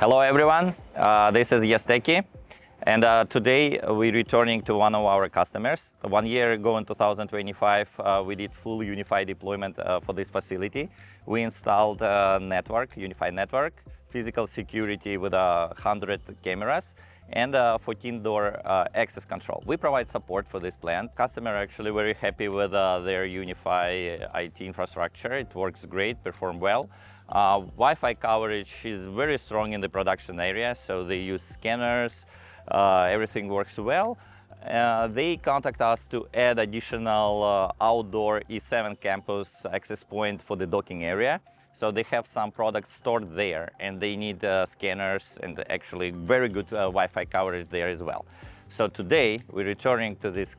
Hello everyone, this is YesTechie, and today we're returning to one of our customers. 1 year ago in 2025, we did full UniFi deployment for this facility. We installed a network, UniFi network, physical security with 100 cameras, and 14-door access control. We provide support for this plant. Customer actually very happy with their UniFi IT infrastructure. It works great, perform well. Wi-Fi coverage is very strong in the production area, so they use scanners, everything works well. They contact us to add additional outdoor E7 campus access point for the docking area. So they have some products stored there and they need scanners and actually very good Wi-Fi coverage there as well. So today we're returning to this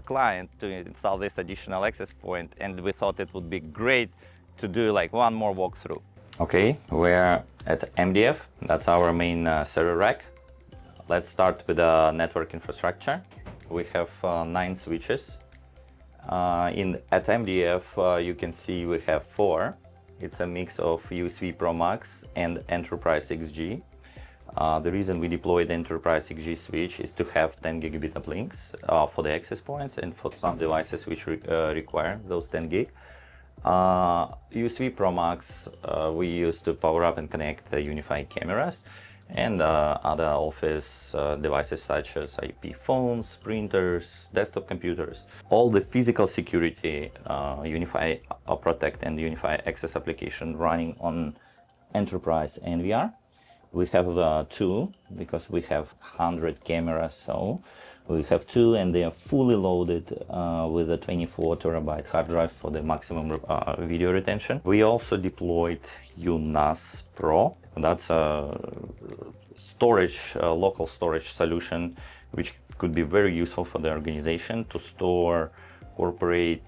client to install this additional access point, and we thought it would be great to do like one more walkthrough. Okay, we're at MDF. That's our main server rack. Let's start with the network infrastructure. We have 9 switches. At MDF, you can see we have 4. It's a mix of USB Pro Max and Enterprise XG. The reason we deployed the Enterprise XG switch is to have 10 gigabit uplinks for the access points and for some devices which require those 10 gig. USB Pro Max we use to power up and connect the UniFi cameras and other office devices such as IP phones, printers, desktop computers. All the physical security, UniFi Protect and UniFi Access application running on Enterprise NVR. We have 2 because we have 100 cameras, so we have 2 and they are fully loaded with a 24 terabyte hard drive for the maximum video retention. We also deployed UNAS Pro. That's a storage, local storage solution, which could be very useful for the organization to store corporate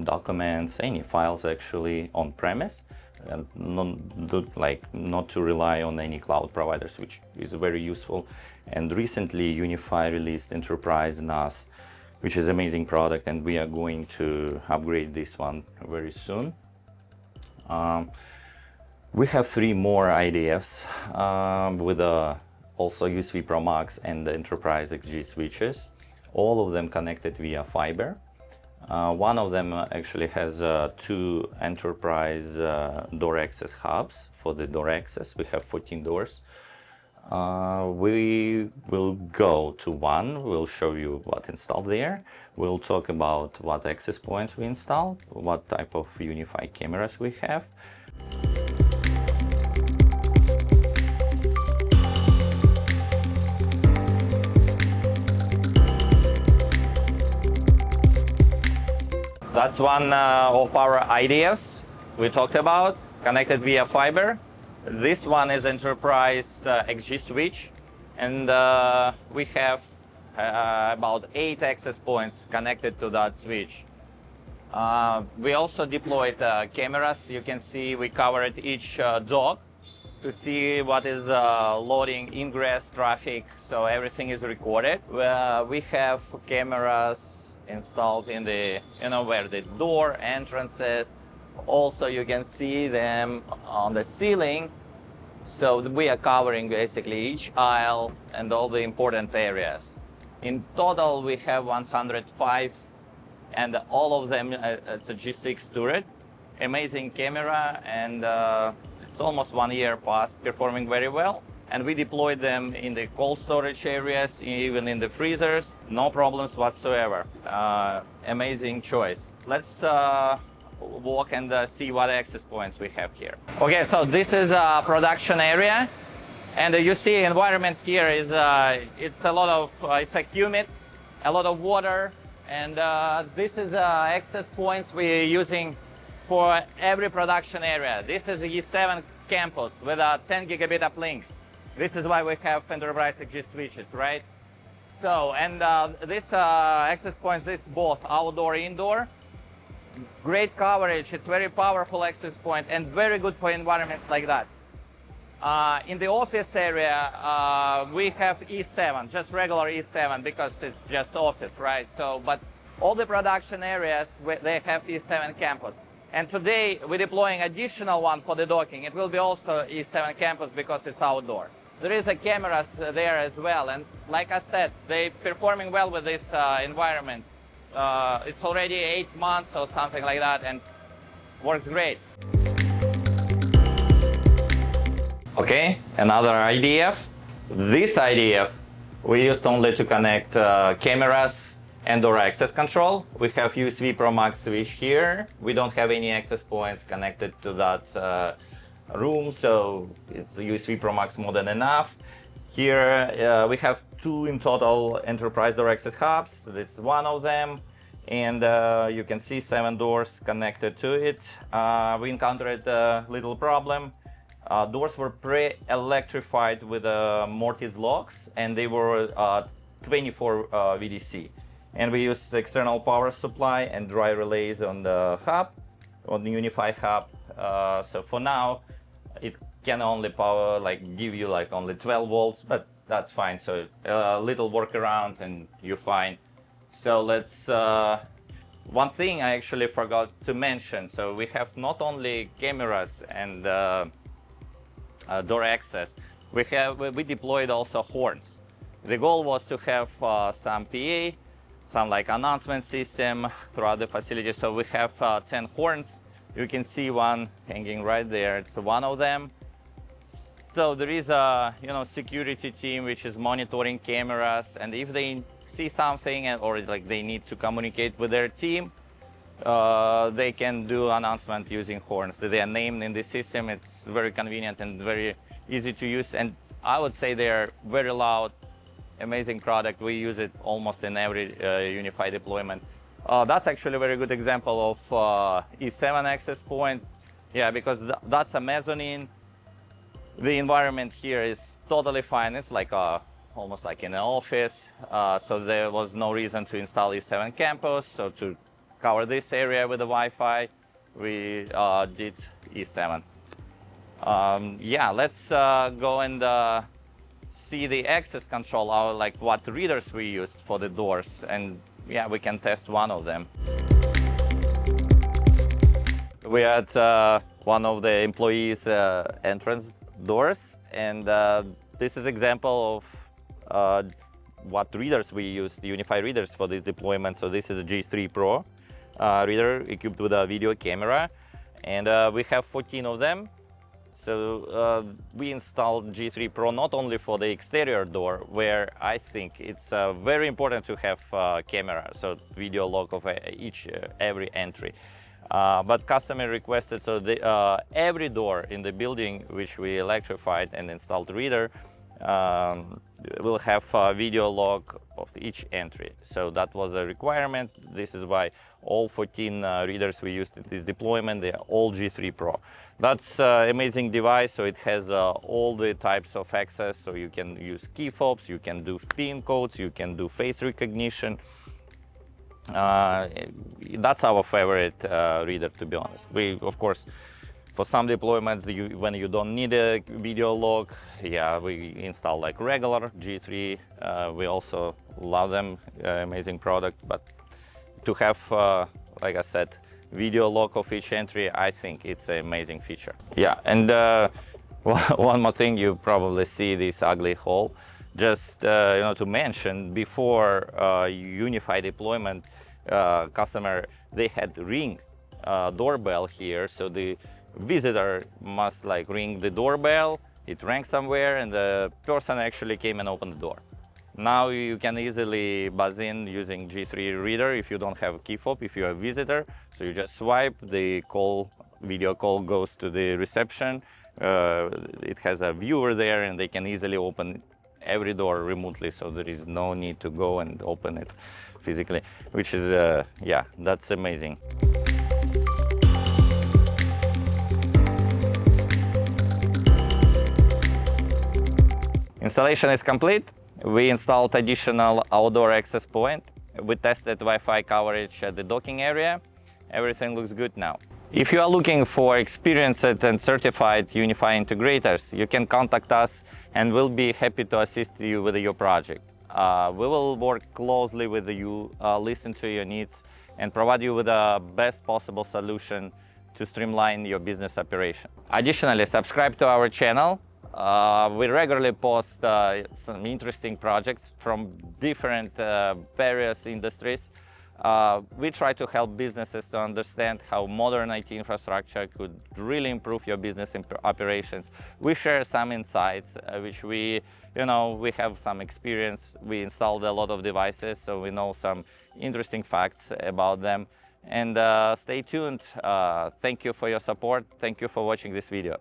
documents, any files actually on premise, and not to rely on any cloud providers, which is very useful. And recently UniFi released Enterprise NAS, which is an amazing product, and we are going to upgrade this one very soon. We have 3 more IDFs with also USB Pro Max and the Enterprise XG switches, all of them connected via fiber. One of them actually has 2 Enterprise door access hubs for the door access. We have 14 doors. We will go to one, we'll show you what installed there. We'll talk about what access points we installed, what type of UniFi cameras we have. That's one of our IDFs we talked about, connected via fiber. This one is Enterprise XG switch, and we have about 8 access points connected to that switch. We also deployed cameras. You can see we covered each dock to see what is loading, ingress, traffic, so everything is recorded. We have cameras installed in the, where the door entrances. Also, you can see them on the ceiling. So we are covering basically each aisle and all the important areas. In total, we have 105, and all of them, it's a G6 turret. Amazing camera, and it's almost 1 year past, performing very well. And we deployed them in the cold storage areas, even in the freezers, no problems whatsoever. Amazing choice. Let's walk and see what access points we have here. Okay, so this is a production area, and you see environment here is it's a humid, a lot of water, and this is access points we're using for every production area. This is a E7 campus with 10 gigabit uplinks. This is why we have Enterprise XG switches, right? So, and this access points, this both outdoor, indoor. Great coverage, it's very powerful access point and very good for environments like that. In the office area, we have E7, just regular E7 because it's just office, right? So, but all the production areas, they have E7 campus. And today we're deploying additional one for the docking. It will be also E7 campus because it's outdoor. There is a cameras there as well, and like I said, they're performing well with this environment. It's already 8 months or something like that, and works great. Okay, another IDF. This IDF we used only to connect cameras and door access control. We have USB Pro Max switch here. We don't have any access points connected to that room, so it's USB Pro Max more than enough. Here we have 2 in total enterprise door access hubs. That's one of them, and you can see 7 doors connected to it. We encountered a little problem. Doors were pre-electrified with Mortise locks, and they were 24 VDC. And we used external power supply and dry relays on the hub, on the UniFi hub. So for now, it can only power, give you only 12 volts, but that's fine. So a little workaround and you're fine. So let's, one thing I actually forgot to mention. So we have not only cameras and door access, we deployed also horns. The goal was to have some PA, some announcement system throughout the facility. So we have 10 horns. You can see one hanging right there. It's one of them. So there is a security team which is monitoring cameras, and if they see something or they need to communicate with their team, they can do announcement using horns. They are named in the system. It's very convenient and very easy to use, and I would say they are very loud. Amazing product. We use it almost in every UniFi deployment. That's actually a very good example of E7 access point. Yeah, because that's a mezzanine. The environment here is totally fine. It's almost like in an office. So there was no reason to install E7 campus. So to cover this area with the Wi-Fi, we did E7. Yeah, let's go and see the access control, what readers we used for the doors, and yeah, we can test one of them. We had one of the employees' entrance doors, and this is example of what readers we used, the UniFi readers for this deployment. So this is a G3 Pro reader equipped with a video camera, and we have 14 of them. So we installed G3 Pro not only for the exterior door, where I think it's very important to have camera, so video log of every entry. But customer requested, so every door in the building which we electrified and installed reader will have a video log of each entry. So that was a requirement. This is why all 14 readers we used in this deployment, they are all G3 Pro. That's an amazing device. So it has all the types of access. So you can use key fobs, you can do PIN codes, you can do face recognition. That's our favorite reader, to be honest. We, of course, for some deployments, when you don't need a video log, yeah, we install regular G3. We also love them, amazing product. But to have, like I said, video log of each entry, I think it's an amazing feature. Yeah, and one more thing, you probably see this ugly hole. Just to mention, before UniFi deployment, customer, they had ring doorbell here, so the visitor must ring the doorbell, it rang somewhere, and the person actually came and opened the door. Now you can easily buzz in using G3 reader if you don't have a key fob, if you're a visitor. So you just swipe, the video call goes to the reception. It has a viewer there, and they can easily open every door remotely, so there is no need to go and open it physically, which is, yeah, that's amazing. Installation is complete. We installed additional outdoor access point. We tested Wi-Fi coverage at the docking area. Everything looks good now. If you are looking for experienced and certified UniFi integrators, you can contact us and we'll be happy to assist you with your project. We will work closely with you, listen to your needs, and provide you with the best possible solution to streamline your business operation. Additionally, subscribe to our channel. We regularly post some interesting projects from different various industries. We try to help businesses to understand how modern IT infrastructure could really improve your business operations. We share some insights, which we have some experience. We installed a lot of devices, so we know some interesting facts about them. And stay tuned. Thank you for your support. Thank you for watching this video.